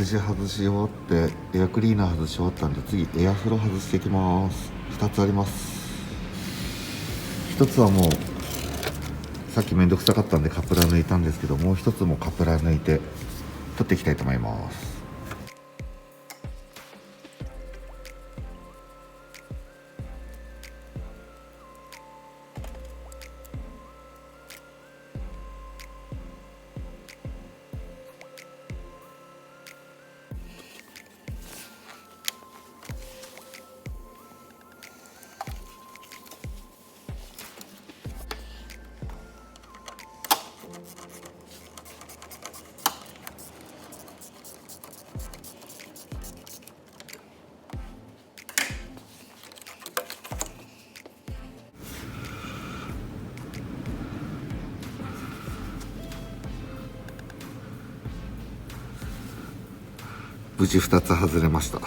無事外し終わって、エアクリーナー外し終わったんで、次エアフロ外していきます。2つあります。1つはもうさっきめんどくさかったんでカプラー抜いたんですけど、もう1つもカプラー抜いて取っていきたいと思います。無事2つ外れました。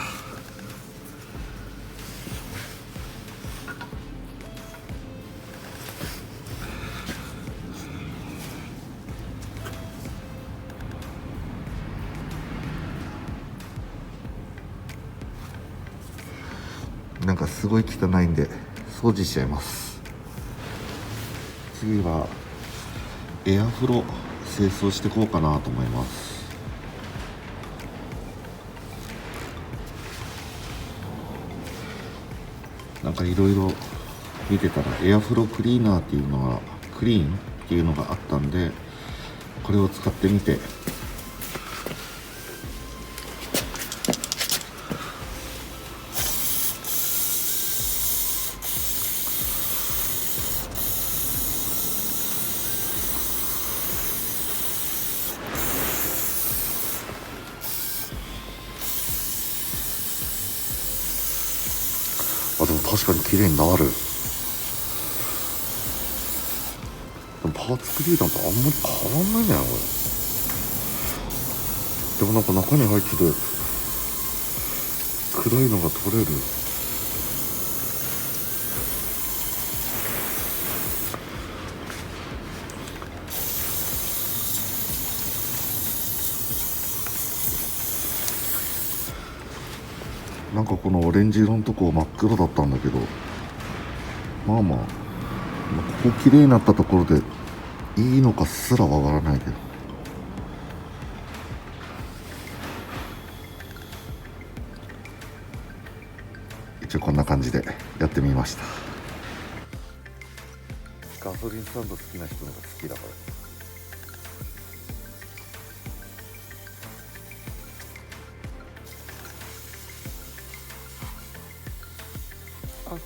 なんかすごい汚いんで掃除しちゃいます。次はエアフロ清掃していこうかなと思います。なんかいろいろ見てたらエアフロクリーナーっていうのがクリーンっていうのがあったんで、これを使ってみてでも確かに綺麗になる。でもパーツクリーナーとあんまり変わんないんだよこれ。でもなんか中に入ってる黒いのが取れる。なんかこのオレンジ色のとこ真っ黒だったんだけど、まあまあ、ここ綺麗になったところでいいのかすらわからないけど、一応こんな感じでやってみました。ガソリンスタンド好きな人のが好きだから。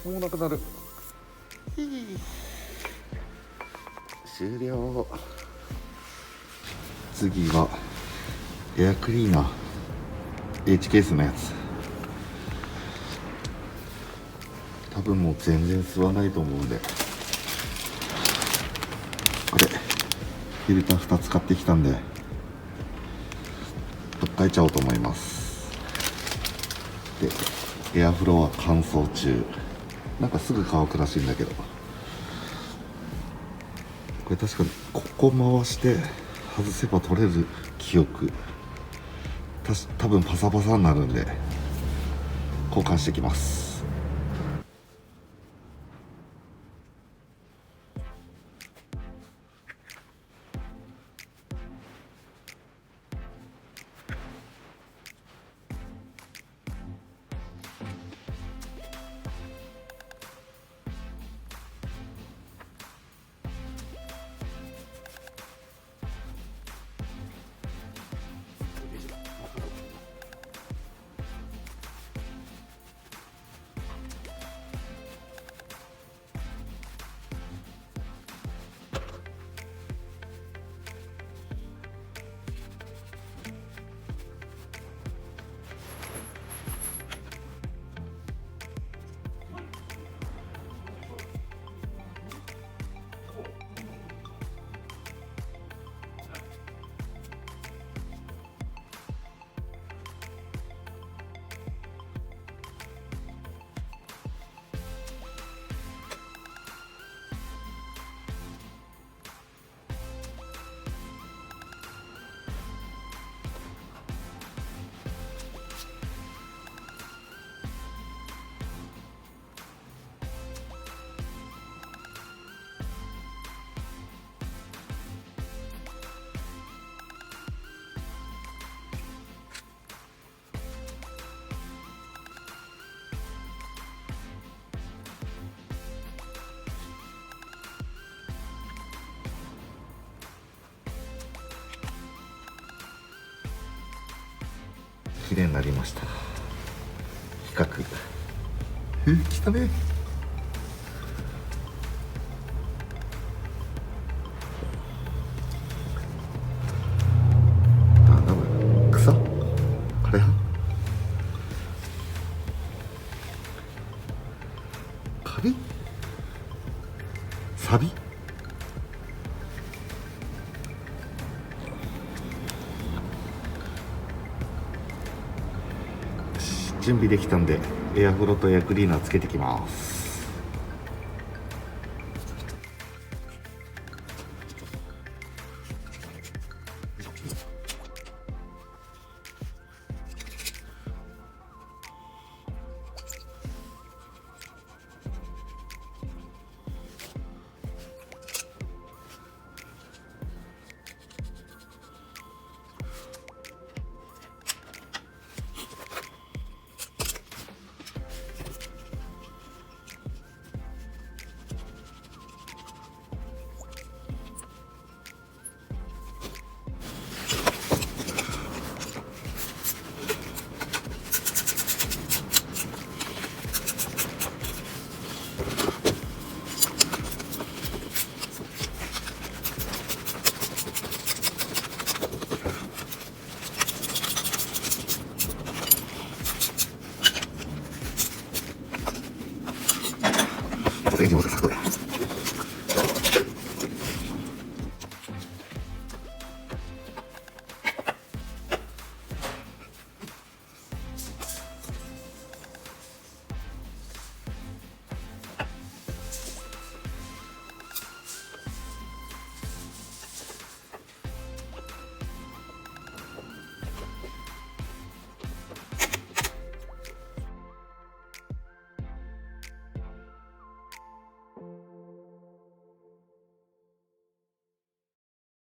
もうなくなる。終了。次はエアクリーナー H ケースのやつ。多分もう全然吸わないと思うんで、これフィルター2つ買ってきたんで取っ替えちゃおうと思います。でエアフローは乾燥中。なんかすぐ乾くらしいんだけど、これ確かにここ回して外せば取れる記憶。多分パサパサになるんで交換してきます。綺麗になりました。比較汚ね。なんだこれ、草枯れ葉、カビ、サビ。よし、準備できたんでエアフロとエアクリーナーつけてきます。次に持ってくる。